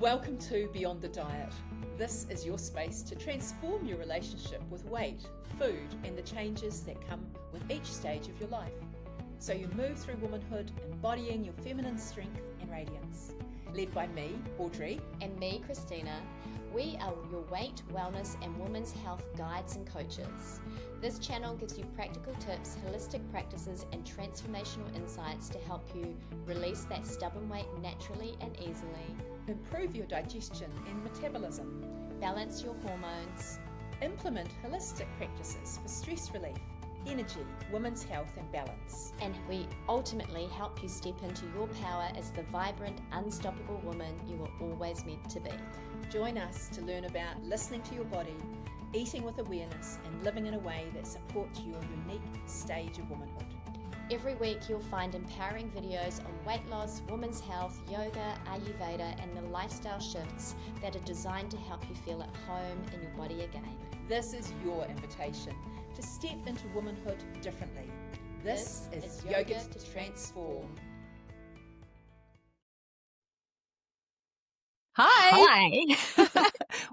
Welcome to Beyond the Diet. This is your space to transform your relationship with weight, food, and the changes that come with each stage of your life, so you move through womanhood embodying your feminine strength and radiance. Led by me, Audrie, and me, Kristina, we are your weight, wellness, and women's health guides and coaches. This channel gives you practical tips, holistic practices, and transformational insights to help you release that stubborn weight naturally and easily, improve your digestion and metabolism, balance your hormones, implement holistic practices for stress relief, energy, women's health, and balance. and we ultimately help you step into your power as the vibrant, unstoppable woman you were always meant to be. Join us to learn about listening to your body, eating with awareness, and living in a way that supports your unique stage of womanhood. Every week you'll find empowering videos on weight loss, women's health, yoga, Ayurveda, and the lifestyle shifts that are designed to help you feel at home in your body again. This is your invitation to step into womanhood differently. This is Yoga to Transform. Hi.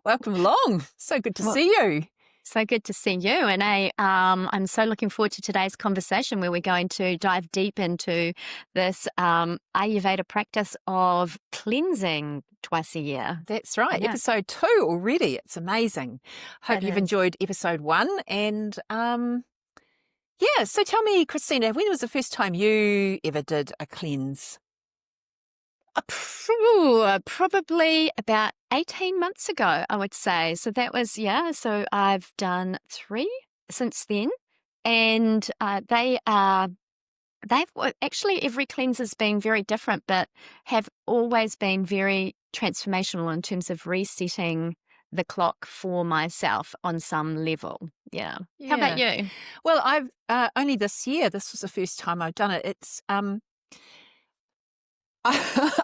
Welcome along. So good to see you. So good to see you. And I'm so looking forward to today's conversation where we're going to dive deep into this Ayurveda practice of cleansing twice a year. That's right. Yeah. Episode 2 already. It's amazing. Hope It you've is. enjoyed episode 1. And so tell me, Kristina, when was the first time you ever did a cleanse? Probably about 18 months ago, I would say. So that was, so I've done 3 since then. And they've actually, every cleanse has been very different, but have always been very transformational in terms of resetting the clock for myself on some level. Yeah. How about you? Well, I've only this year, this was the first time I've done it. It's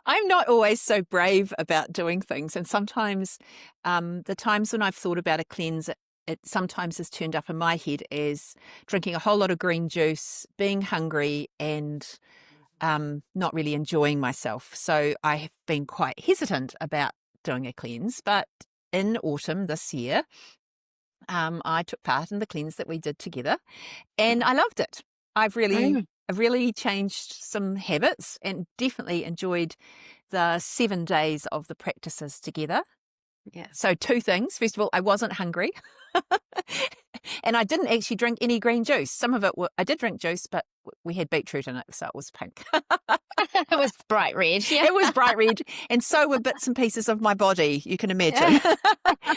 I'm not always so brave about doing things. And sometimes the times when I've thought about a cleanse, it sometimes has turned up in my head as drinking a whole lot of green juice, being hungry, and not really enjoying myself. So I have been quite hesitant about doing a cleanse. But in autumn this year, I took part in the cleanse that we did together, and I loved it. I've really changed some habits and definitely enjoyed the 7 days of the practices together. Yeah. So 2 things. First of all, I wasn't hungry and I didn't actually drink any green juice. Some of it, I did drink juice, but we had beetroot in it, so it was pink. It was bright red. Yeah. It was bright red, and so were bits and pieces of my body, you can imagine.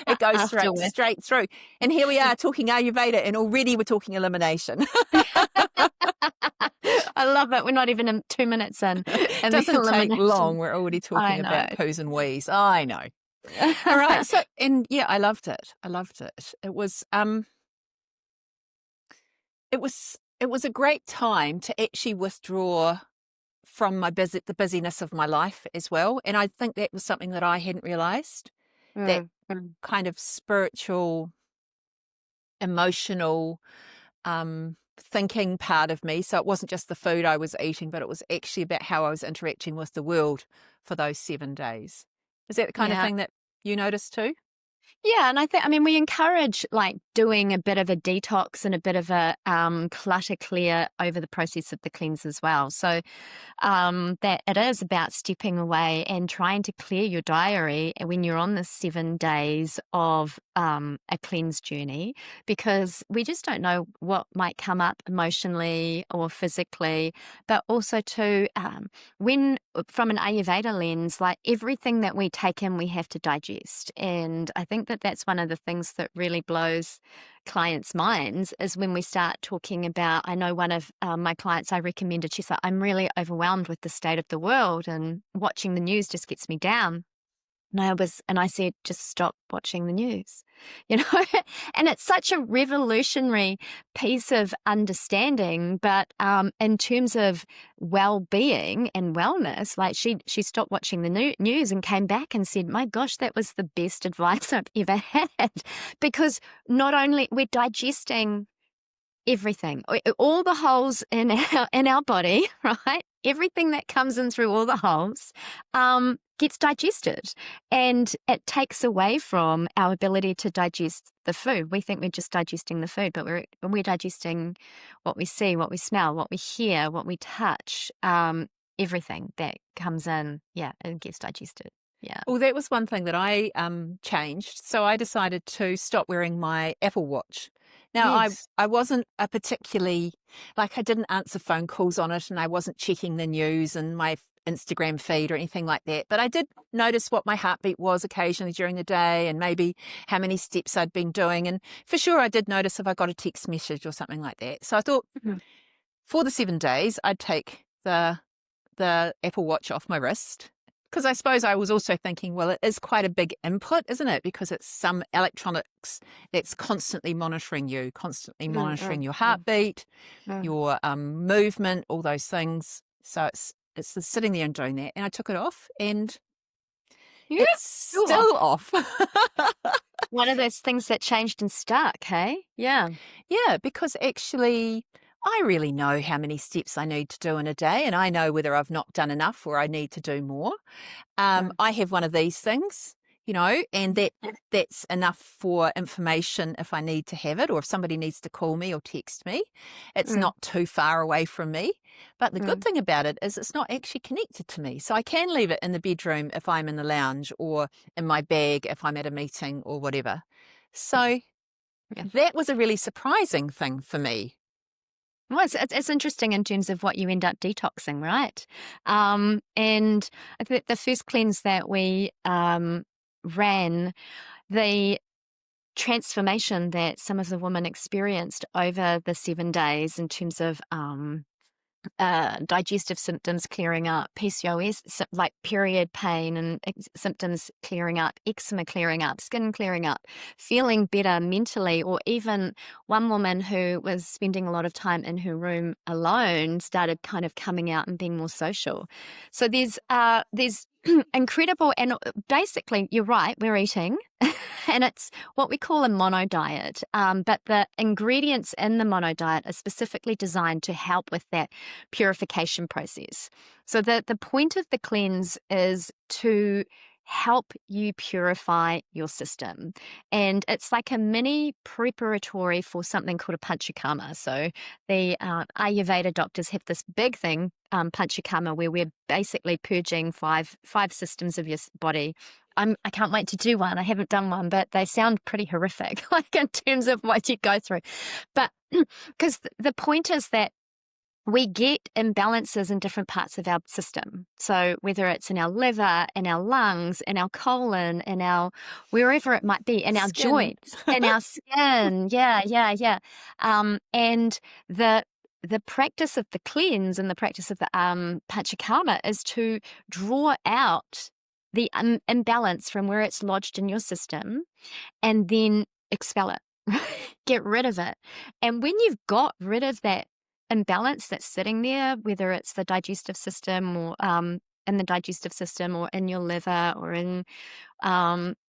It goes Afterwards. straight through. And here we are talking Ayurveda, and already we're talking elimination. I love it. We're not even 2 minutes in. It doesn't take long. We're already talking about poos and wheeze. I know. All right. So, and yeah, I loved it. It was a great time to actually withdraw from the busyness of my life as well. And I think that was something that I hadn't realized, that kind of spiritual, emotional, thinking part of me. So it wasn't just the food I was eating, but it was actually about how I was interacting with the world for those 7 days. Is that the kind of thing that you noticed too? Yeah, and we encourage like doing a bit of a detox and a bit of a clutter clear over the process of the cleanse as well. So that it is about stepping away and trying to clear your diary when you're on the 7 days of a cleanse journey, because we just don't know what might come up emotionally or physically, but also too when from an Ayurveda lens, like everything that we take in, we have to digest. And I think that that's one of the things that really blows clients' minds is when we start talking about, I know one of my clients I recommended, she's like, I'm really overwhelmed with the state of the world and watching the news just gets me down. And I said, just stop watching the news, and it's such a revolutionary piece of understanding. But in terms of well-being and wellness, like she stopped watching the news and came back and said, my gosh, that was the best advice I've ever had, because not only we're digesting everything, all the holes in our body, right? Everything that comes in through all the holes gets digested, and it takes away from our ability to digest the food. We think we're just digesting the food, but we're digesting what we see, what we smell, what we hear, what we touch. Everything that comes in, it gets digested. Yeah. Well, that was one thing that I changed. So I decided to stop wearing my Apple Watch. Now, Yes. I wasn't a particularly, I didn't answer phone calls on it, and I wasn't checking the news and my Instagram feed or anything like that. But I did notice what my heartbeat was occasionally during the day, and maybe how many steps I'd been doing. And for sure, I did notice if I got a text message or something like that. So I thought for the 7 days, I'd take the Apple Watch off my wrist. Because I suppose I was also thinking, well, it is quite a big input, isn't it? Because it's some electronics that's constantly monitoring you, constantly monitoring your heartbeat, your movement, all those things. So it's the sitting there and doing that. And I took it off, and it's still off. One of those things that changed and stuck, hey? Yeah. Yeah, because actually I really know how many steps I need to do in a day, and I know whether I've not done enough or I need to do more. I have one of these things, and that's enough for information if I need to have it, or if somebody needs to call me or text me. It's not too far away from me. But the good thing about it is it's not actually connected to me. So I can leave it in the bedroom if I'm in the lounge, or in my bag if I'm at a meeting or whatever. So that was a really surprising thing for me. Well, it's interesting in terms of what you end up detoxing, right? And I think the first cleanse that we ran, the transformation that some of the women experienced over the 7 days in terms of digestive symptoms clearing up, PCOS, like period pain and symptoms clearing up, eczema clearing up, skin clearing up, feeling better mentally, or even one woman who was spending a lot of time in her room alone started kind of coming out and being more social. So there's incredible, and basically you're right, we're eating and it's what we call a mono diet, but the ingredients in the mono diet are specifically designed to help with that purification process. So the point of the cleanse is to help you purify your system, and it's like a mini preparatory for something called a panchakarma. So the Ayurveda doctors have this big thing, panchakarma, where we're basically purging five systems of your body. I can't wait to do one. I haven't done one, but they sound pretty horrific, like in terms of what you go through. But because the point is that we get imbalances in different parts of our system. So whether it's in our liver, in our lungs, in our colon, in our wherever it might be, in our joints, in our skin. Yeah. And the practice of the cleanse and the practice of the panchakarma is to draw out the imbalance from where it's lodged in your system and then expel it, get rid of it. And when you've got rid of that imbalance that's sitting there, whether it's the digestive system or in the digestive system or in your liver or in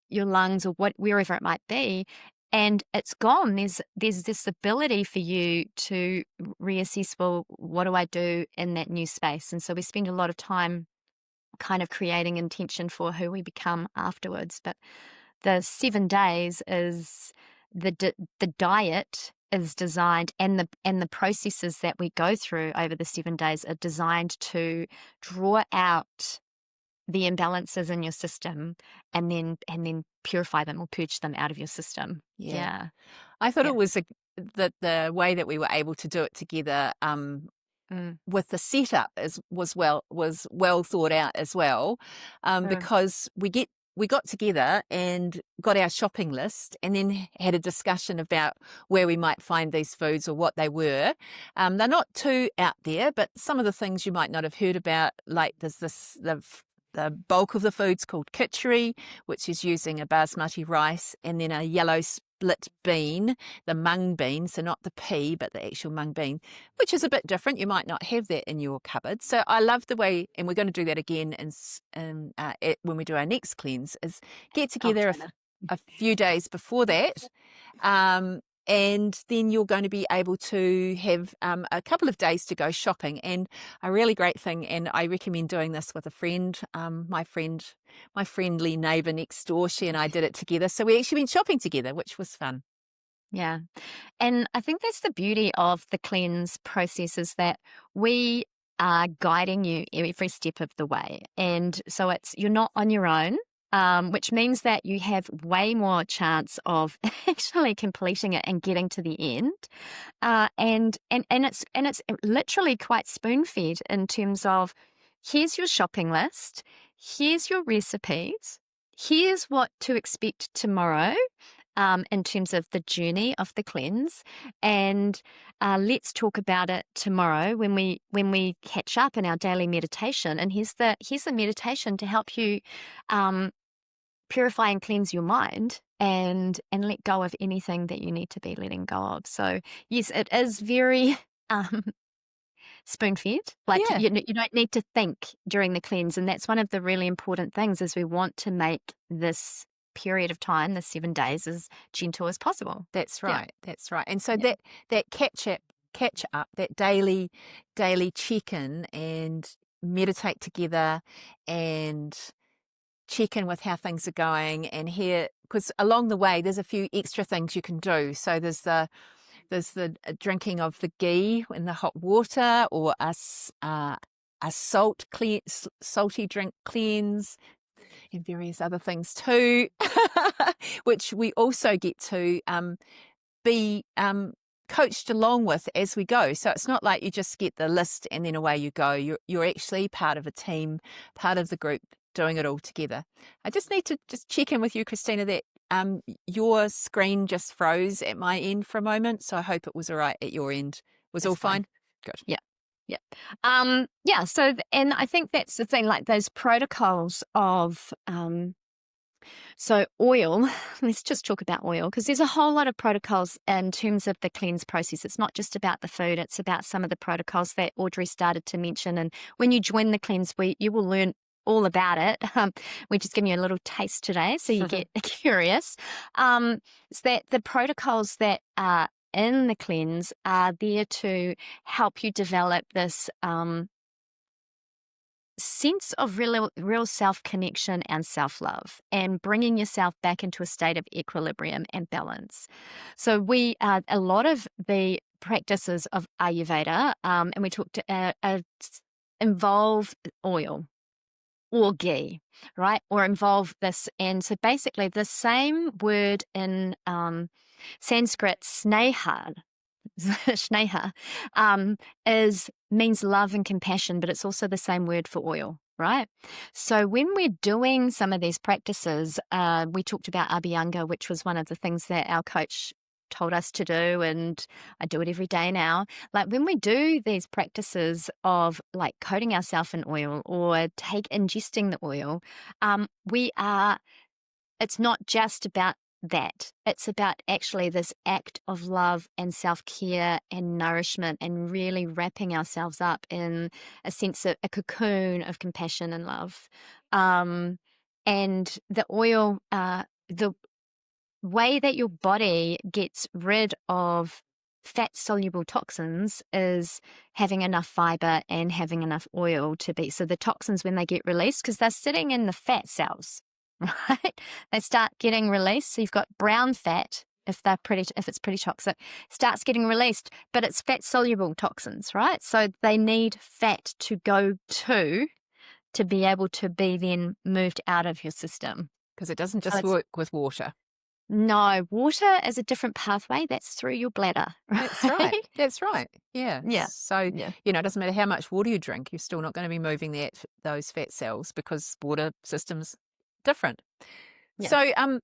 your lungs or wherever it might be, and it's gone, there's this ability for you to reassess, well, what do I do in that new space? And so we spend a lot of time kind of creating intention for who we become afterwards. But the 7 days is the diet is designed, and the processes that we go through over the 7 days are designed to draw out the imbalances in your system and then purify them or purge them out of your system. Yeah. I thought it was the way that we were able to do it together with the setup was well thought out as well, because we got together and got our shopping list and then had a discussion about where we might find these foods or what they were. They're not too out there, but some of the things you might not have heard about, like there's the bulk of the food's called khichdi, which is using a basmati rice and then a yellow split bean, the mung bean, so not the pea, but the actual mung bean, which is a bit different. You might not have that in your cupboard. So I love the way, and we're going to do that again when we do our next cleanse, is get together a few days before that and then you're going to be able to have a couple of days to go shopping. And a really great thing, and I recommend doing this with a friend, my friendly neighbour next door. She and I did it together. So we actually went shopping together, which was fun. Yeah. And I think that's the beauty of the cleanse process, is that we are guiding you every step of the way. And so you're not on your own, which means that you have way more chance of actually completing it and getting to the end. And it's literally quite spoon-fed in terms of, here's your shopping list, here's your recipes, here's what to expect tomorrow. In terms of the journey of the cleanse, and let's talk about it tomorrow when we catch up in our daily meditation. And here's the meditation to help you purify and cleanse your mind and let go of anything that you need to be letting go of. So yes, it is very spoon-fed. Like you don't need to think during the cleanse, and that's one of the really important things, is we want to make this period of time, the 7 days, as gentle as possible. That's right. That's right. And so that catch up, that daily check-in and meditate together and check in with how things are going, and hear, because along the way there's a few extra things you can do. So there's the drinking of the ghee in the hot water, or a salty drink cleanse, and various other things too, which we also get to be coached along with as we go. So it's not like you just get the list and then away you go. You're actually part of a team, part of the group, doing it all together. I just need to check in with you, Kristina, that your screen just froze at my end for a moment. So I hope it was all right at your end. Was all fine? Good. Yeah. Yeah. So, and I think that's the thing, like those protocols of, so oil, let's just talk about oil, because there's a whole lot of protocols in terms of the cleanse process. It's not just about the food, it's about some of the protocols that Audrey started to mention. And when you join the cleanse week, you will learn all about it. We're just giving you a little taste today, so you get curious. It's that the protocols that are in the cleanse are there to help you develop this sense of real self-connection and self-love, and bringing yourself back into a state of equilibrium and balance. So a lot of the practices of Ayurveda, and we talked involve oil or ghee, right? Or involve this. And so basically the same word in Sanskrit, sneha, means love and compassion, but it's also the same word for oil, right? So when we're doing some of these practices, we talked about Abhyanga, which was one of the things that our coach told us to do, and I do it every day now. Like when we do these practices of like coating ourselves in oil or ingesting the oil, it's not just about that. It's about actually this act of love and self-care and nourishment, and really wrapping ourselves up in a sense of a cocoon of compassion and love. And the oil, the way that your body gets rid of fat-soluble toxins is having enough fiber and having enough oil to be. So the toxins, when they get released, because they're sitting in the fat cells, right? They start getting released. So you've got brown fat, if it's pretty toxic, starts getting released, but it's fat-soluble toxins, right? So they need fat to go to be able to be then moved out of your system. Because it doesn't just work with water. No, water is a different pathway. That's through your bladder. Right? That's right. That's right. Yeah. Yeah. So, it doesn't matter how much water you drink, you're still not going to be moving those fat cells, because water system's different. Yeah. So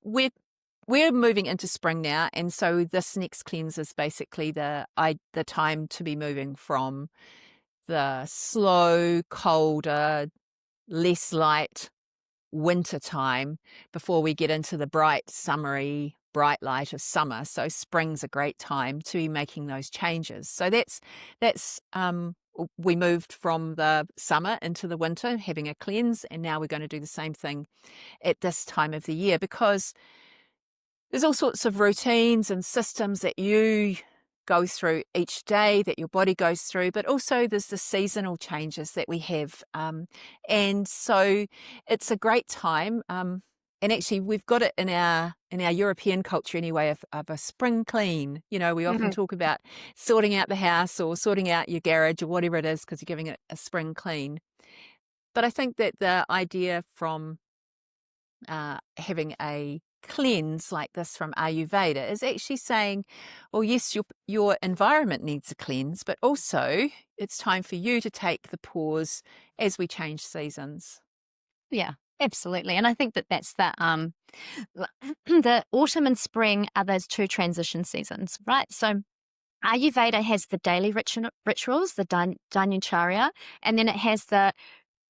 we're moving into spring now, and so this next cleanse is basically the time to be moving from the slow, colder, less light winter time before we get into the bright, summery, bright light of summer. So spring's a great time to be making those changes. So that's we moved from the summer into the winter, having a cleanse, and now we're going to do the same thing at this time of the year, because there's all sorts of routines and systems that you go through each day, that your body goes through, but also there's the seasonal changes that we have. And so it's a great time. And actually, we've got it in our European culture anyway of a spring clean. You know, we often talk about sorting out the house or sorting out your garage or whatever it is because you're giving it a spring clean. But I think that the idea from having a cleanse like this from Ayurveda is actually saying, well, yes, your environment needs a cleanse, but also it's time for you to take the pause as we change seasons. Yeah, absolutely. And I think that that's the autumn and spring are those two transition seasons, right? So Ayurveda has the daily rituals, the Dinucharya, and then it has the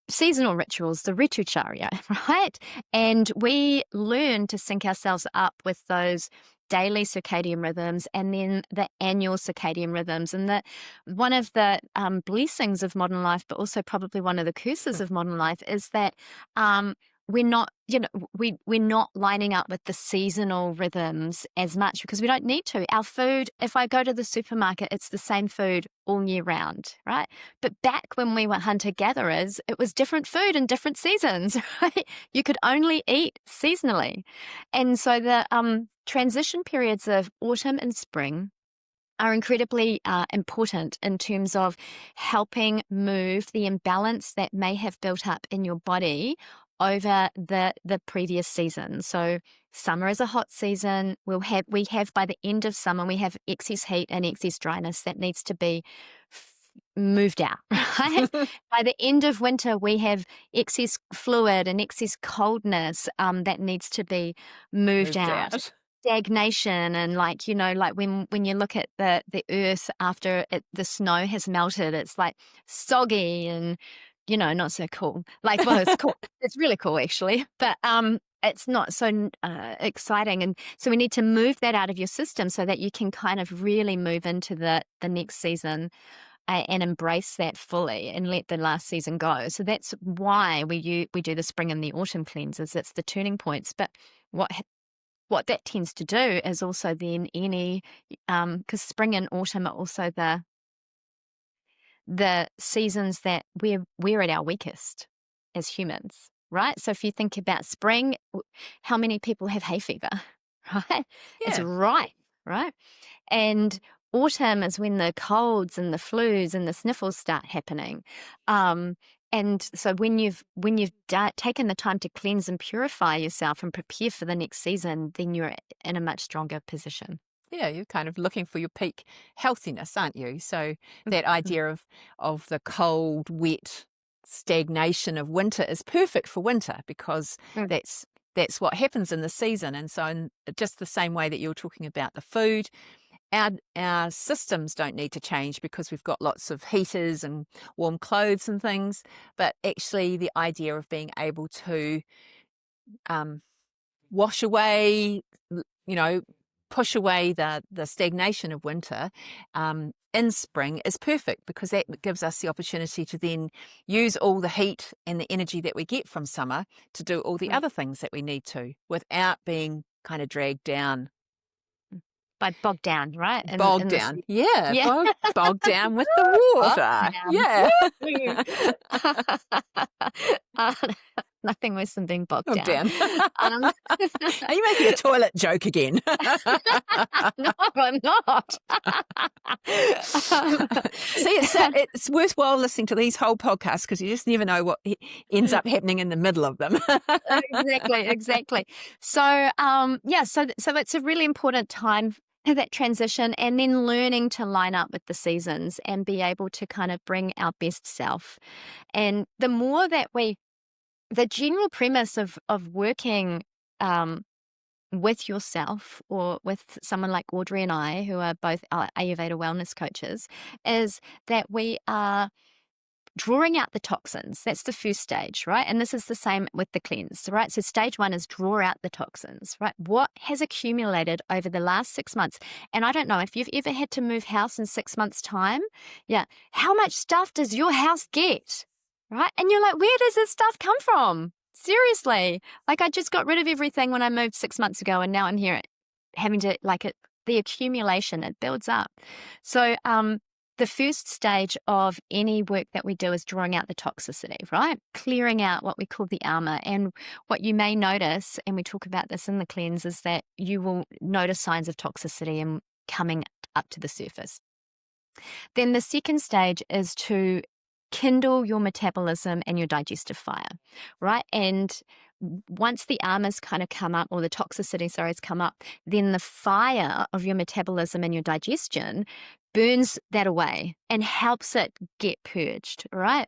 seasonal rituals, the Ritucharya, right? And we learn to sync ourselves up with those daily circadian rhythms and then the annual circadian rhythms. And one of the blessings of modern life, but also probably one of the curses of modern life, is that we're not, we're not lining up with the seasonal rhythms as much because we don't need to. Our food, if I go to the supermarket, it's the same food all year round, right? But back when we were hunter-gatherers, it was different food in different seasons, right? You could only eat seasonally. And so the transition periods of autumn and spring are incredibly important in terms of helping move the imbalance that may have built up in your body over the previous season. So summer is a hot season. We have by the end of summer, we have excess heat and excess dryness that needs to be moved out, right? By the end of winter, we have excess fluid and excess coldness that needs to be moved out. Stagnation and like when you look at the earth after the snow has melted, it's like soggy and not so cool. Like, well, it's cool. It's really cool actually, but it's not so exciting. And so we need to move that out of your system so that you can kind of really move into the next season and embrace that fully and let the last season go. So that's why we do the spring and the autumn cleanses. It's the turning points. But what that tends to do is also then because spring and autumn are also the seasons that we're at our weakest as humans, right? So if you think about spring, how many people have hay fever, right? Yeah. It's right? And autumn is when the colds and the flus and the sniffles start happening. And so when you've taken the time to cleanse and purify yourself and prepare for the next season, then you're in a much stronger position. Yeah, you're kind of looking for your peak healthiness, aren't you? So that idea of the cold, wet stagnation of winter is perfect for winter because that's what happens in the season. And so in just the same way that you were talking about the food, our systems don't need to change because we've got lots of heaters and warm clothes and things. But actually the idea of being able to wash away, push away the stagnation of winter in spring is perfect because that gives us the opportunity to then use all the heat and the energy that we get from summer to do all the other things that we need to without being kind of dragged down. By bogged down, right? Bogged down. Bogged down with the water. Yeah. Nothing worse than being bogged down. Are you making a toilet joke again? No, I'm not. See, it's worthwhile listening to these whole podcasts because you just never know what ends up happening in the middle of them. Exactly. So, so it's a really important time, that transition, and then learning to line up with the seasons and be able to kind of bring our best self. And the more that the general premise of working with yourself or with someone like Audrie and I, who are both Ayurveda wellness coaches, is that we are drawing out the toxins. That's the first stage, right? And this is the same with the cleanse, right? So stage one is draw out the toxins, right? What has accumulated over the last 6 months? And I don't know if you've ever had to move house in 6 months' time. Yeah. How much stuff does your house get? Right? And you're like, where does this stuff come from? Seriously. Like I just got rid of everything when I moved 6 months ago and now I'm here having to the accumulation, it builds up. So the first stage of any work that we do is drawing out the toxicity, right? Clearing out what we call the armor. And what you may notice, and we talk about this in the cleanse, is that you will notice signs of toxicity and coming up to the surface. Then the second stage is to kindle your metabolism and your digestive fire, right? And once the armors kind of come up, or the toxicity, has come up, then the fire of your metabolism and your digestion burns that away and helps it get purged, right?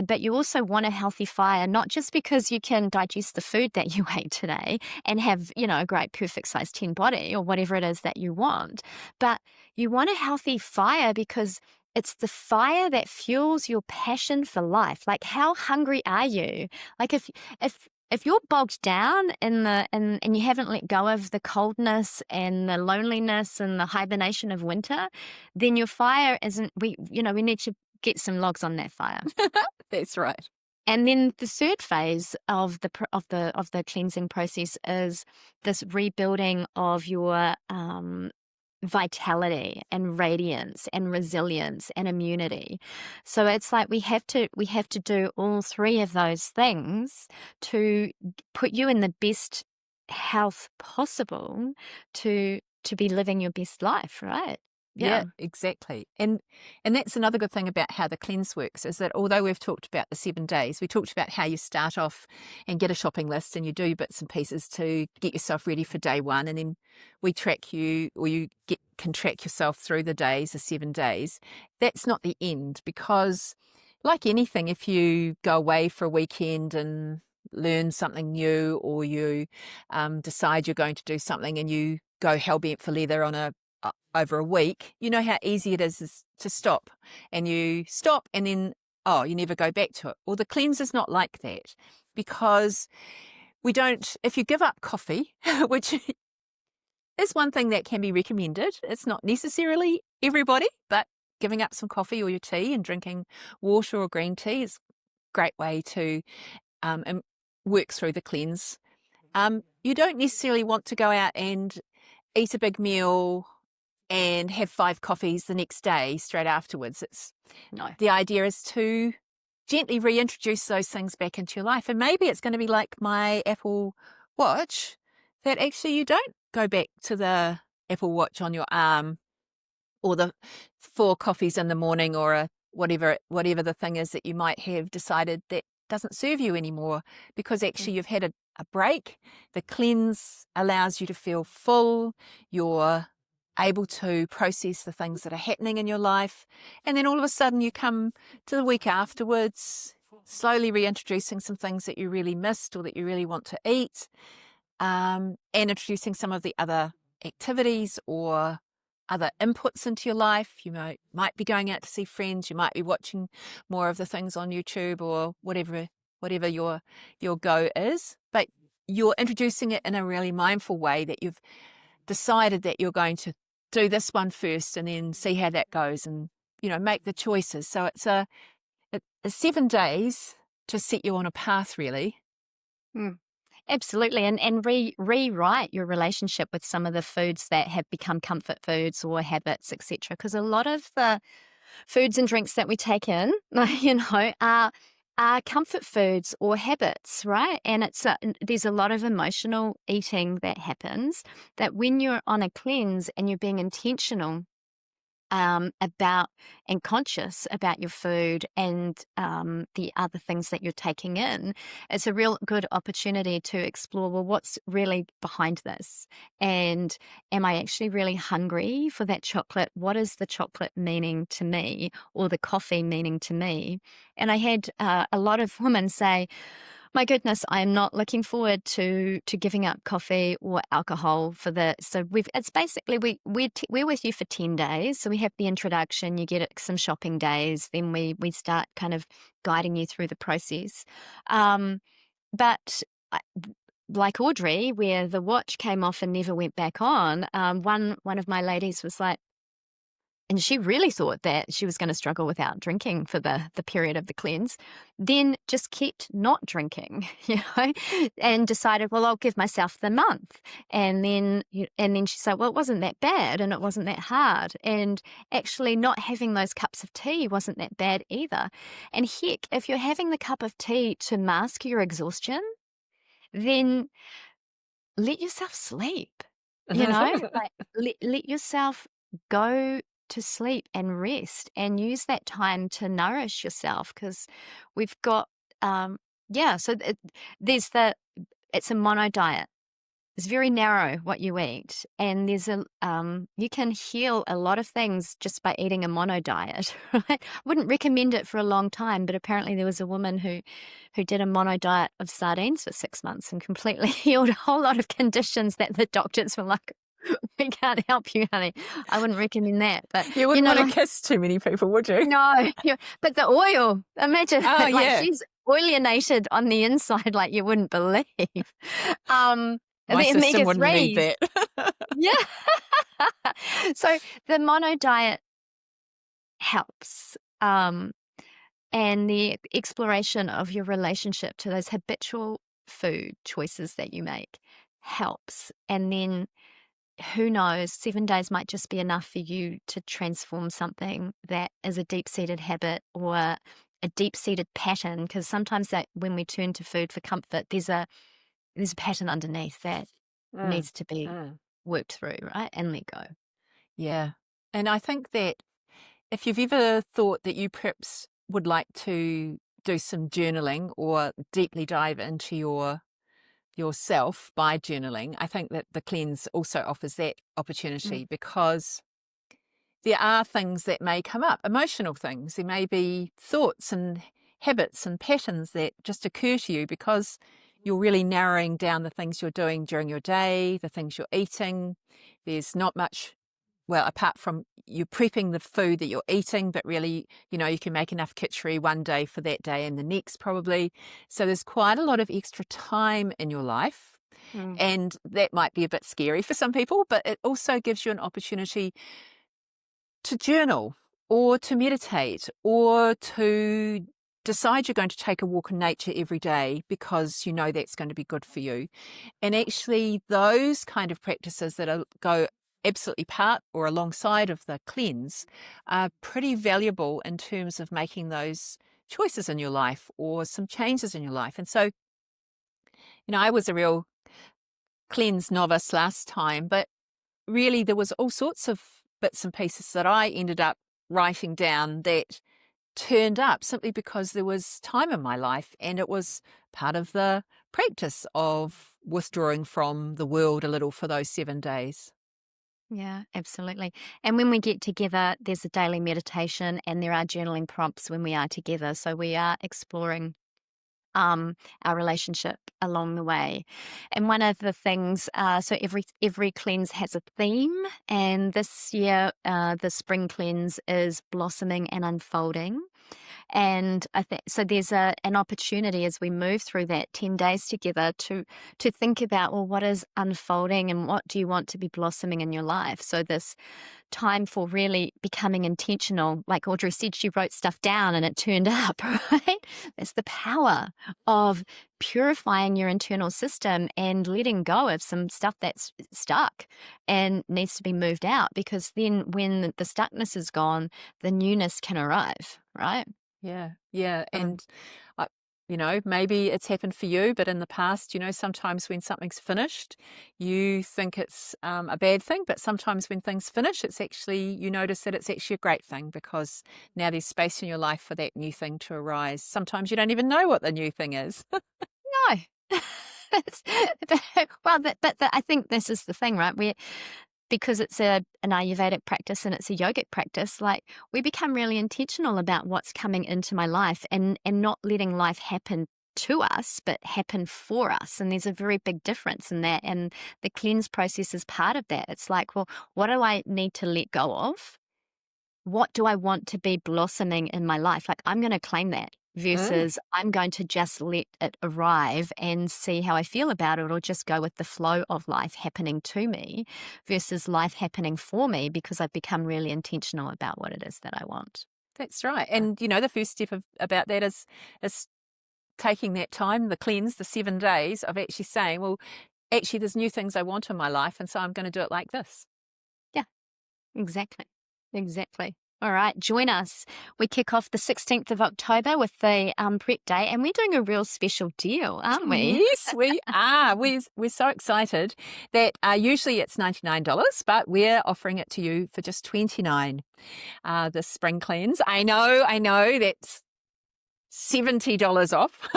But you also want a healthy fire, not just because you can digest the food that you ate today and have, a great perfect size 10 body or whatever it is that you want, but you want a healthy fire because it's the fire that fuels your passion for life. Like, how hungry are you? Like, if you're bogged down and you haven't let go of the coldness and the loneliness and the hibernation of winter, then your fire isn't. We need to get some logs on that fire. That's right. And then the third phase of the cleansing process is this rebuilding of your vitality and radiance and resilience and immunity. So it's like we have to do all three of those things to put you in the best health possible to be living your best life, right? Yeah, exactly. And that's another good thing about how the cleanse works, is that although we've talked about the 7 days, we talked about how you start off and get a shopping list and you do bits and pieces to get yourself ready for day one, and then we track you, or can track yourself through the days, the 7 days. That's not the end, because like anything, if you go away for a weekend and learn something new, or you decide you're going to do something and you go hell-bent for leather on over a week, you know how easy it is to stop, and you stop and then, you never go back to it. Well, the cleanse is not like that, because if you give up coffee, which is one thing that can be recommended, it's not necessarily everybody, but giving up some coffee or your tea and drinking water or green tea is a great way to work through the cleanse. You don't necessarily want to go out and eat a big meal and have 5 coffees the next day straight afterwards. The idea is to gently reintroduce those things back into your life. And maybe it's going to be like my Apple Watch, that actually you don't go back to the Apple Watch on your arm, or the 4 coffees in the morning, or whatever the thing is that you might have decided that doesn't serve you anymore, because actually you've had a break. The cleanse allows you to feel full. You're able to process the things that are happening in your life. And then all of a sudden you come to the week afterwards, slowly reintroducing some things that you really missed or that you really want to eat, and introducing some of the other activities or other inputs into your life. You might be going out to see friends. You might be watching more of the things on YouTube or whatever your go is. But you're introducing it in a really mindful way, that you've decided that you're going to do this one first and then see how that goes, and make the choices. So it's a 7 days to set you on a path, really. Absolutely, and rewrite your relationship with some of the foods that have become comfort foods or habits, etc. Because a lot of the foods and drinks that we take in, are comfort foods or habits, right? And there's a lot of emotional eating that happens, that when you're on a cleanse and you're being intentional about and conscious about your food and the other things that you're taking in, it's a real good opportunity to explore, well, what's really behind this? And am I actually really hungry for that chocolate? What is the chocolate meaning to me, or the coffee meaning to me? And I had a lot of women say, my goodness, I am not looking forward to giving up coffee or alcohol for it's basically we're with you for 10 days. So we have the introduction, you get some shopping days, then we start kind of guiding you through the process. But like Audrey, where the watch came off and never went back on, one of my ladies was like, and she really thought that she was going to struggle without drinking for the period of the cleanse, then just kept not drinking, and decided, well, I'll give myself the month. And then she said, well, it wasn't that bad and it wasn't that hard. And actually not having those cups of tea wasn't that bad either. And heck, if you're having the cup of tea to mask your exhaustion, then let yourself sleep, like let yourself go to sleep and rest and use that time to nourish yourself, because we've got so it's a mono diet. It's very narrow what you eat, and there's you can heal a lot of things just by eating a mono diet, right? Wouldn't recommend it for a long time, but apparently there was a woman who did a mono diet of sardines for 6 months and completely healed a whole lot of conditions that the doctors were like, we can't help you, honey. I wouldn't recommend that. But You wouldn't want to kiss too many people, would you? no, but the oil, imagine, Oh, yeah. she's oilionated on the inside like you wouldn't believe. My the system wouldn't need omega-3s. that. Yeah. So the mono diet helps. And the exploration of your relationship to those habitual food choices that you make helps. And then who knows, 7 days might just be enough for you to transform something that is a deep-seated habit or a deep-seated pattern, because sometimes that when we turn to food for comfort, there's a pattern underneath that needs to be worked through, right? And let go. Yeah. And I think that if you've ever thought that you perhaps would like to do some journaling or deeply dive into yourself by journaling, I think that the cleanse also offers that opportunity, because there are things that may come up, emotional things. There may be thoughts and habits and patterns that just occur to you because you're really narrowing down the things you're doing during your day, the things you're eating. There's not much, well, apart from you prepping the food that you're eating, but really, you can make enough kitchery one day for that day and the next probably. So there's quite a lot of extra time in your life. And that might be a bit scary for some people, but it also gives you an opportunity to journal or to meditate or to decide you're going to take a walk in nature every day because you know that's going to be good for you. And actually those kind of practices that go absolutely part or alongside of the cleanse are pretty valuable in terms of making those choices in your life or some changes in your life. And so, I was a real cleanse novice last time, but really there was all sorts of bits and pieces that I ended up writing down that turned up simply because there was time in my life, and it was part of the practice of withdrawing from the world a little for those 7 days. Yeah, absolutely. And when we get together, there's a daily meditation and there are journaling prompts when we are together. So we are exploring our relationship along the way. And one of the things, so every cleanse has a theme, and this year the spring cleanse is blossoming and unfolding. And I think so. There's an opportunity as we move through that 10 days together to think about, well, what is unfolding and what do you want to be blossoming in your life? So this time for really becoming intentional. Like Audrey said, she wrote stuff down and it turned up, right? That's the power of purifying your internal system and letting go of some stuff that's stuck and needs to be moved out, because then when the stuckness is gone, the newness can arrive, right? Yeah. And, maybe it's happened for you, but in the past, sometimes when something's finished, you think it's a bad thing, but sometimes when things finish, it's actually, you notice that it's actually a great thing because now there's space in your life for that new thing to arise. Sometimes you don't even know what the new thing is. No. I think this is the thing, right? Because it's an Ayurvedic practice and it's a yogic practice, like we become really intentional about what's coming into my life and not letting life happen to us, but happen for us. And there's a very big difference in that. And the cleanse process is part of that. It's like, well, what do I need to let go of what do I want to be blossoming in my life? Like, I'm going to claim that versus I'm going to just let it arrive and see how I feel about it, or just go with the flow of life happening to me versus life happening for me, because I've become really intentional about what it is that I want. That's right. And, the first step about that is taking that time, the cleanse, the 7 days of actually saying, well, actually, there's new things I want in my life, and so I'm going to do it like this. Yeah, exactly. All right, join us. We kick off the 16th of October with the prep day, and we're doing a real special deal, aren't we? Yes, we are. We're so excited that usually it's $99, but we're offering it to you for just $29. The spring cleanse. I know that's $70 off.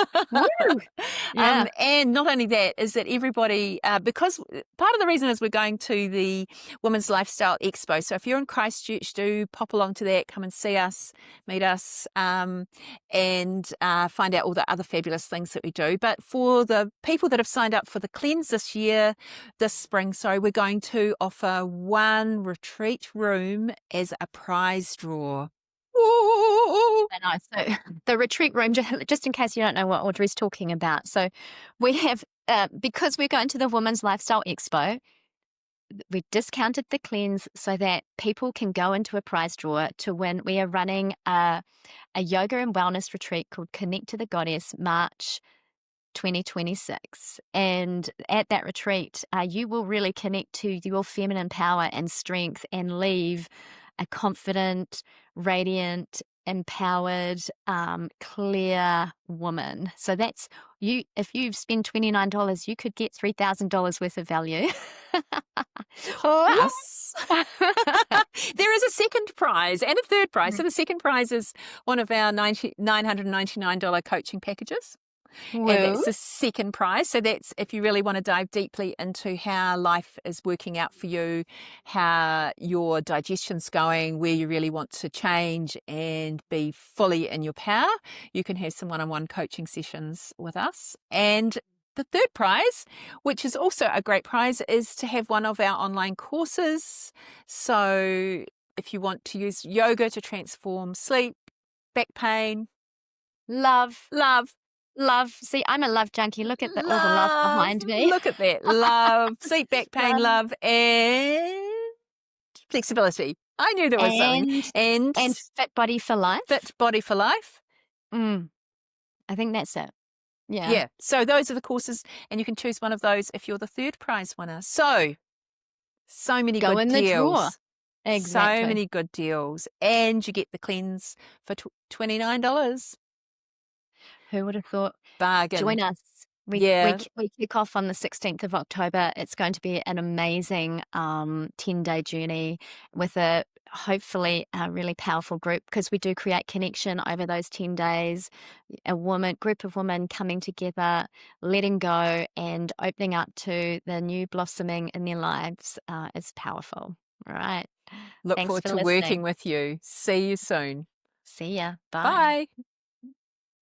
Yeah. And not only that, is that everybody, because part of the reason is we're going to the Women's Lifestyle Expo. So if you're in Christchurch, do pop along to that, come and see us, meet us, and find out all the other fabulous things that we do. But for the people that have signed up for the cleanse this spring, we're going to offer one retreat room as a prize draw. I know. So the retreat room, just in case you don't know what Audrey's talking about. So we have, because we're going to the Women's Lifestyle Expo, we discounted the cleanse so that people can go into a prize draw to win. We are running a yoga and wellness retreat called Connect to the Goddess, March 2026. And at that retreat, you will really connect to your feminine power and strength and leave a confident, radiant, empowered, clear woman. So that's you. If you spend $29, you could get $3,000 worth of value. Plus, there is a second prize and a third prize. So the second prize is one of our $999 coaching packages. Well, And that's the second prize. So that's if you really want to dive deeply into how life is working out for you, how your digestion's going, where you really want to change and be fully in your power, you can have some one-on-one coaching sessions with us. And the third prize, which is also a great prize, is to have one of our online courses. So if you want to use yoga to transform sleep, back pain, love. See, I'm a love junkie. Look at all the love behind me. Look at that. Love, sleep, back pain, love, and flexibility. I knew there was something. And fit body for life. Fit body for life. I think that's it. Yeah. Yeah. So those are the courses, and you can choose one of those if you're the third prize winner. So many Go good in deals. the drawer. Exactly. So many good deals. And you get the cleanse for $29. Who would have thought? Bargain. Join us. We kick off on the 16th of October. It's going to be an amazing 10-day journey with hopefully a really powerful group, because we do create connection over those 10 days. Group of women coming together, letting go and opening up to the new blossoming in their lives is powerful. All right. Look forward to working with you. See you soon. See ya. Bye. Bye.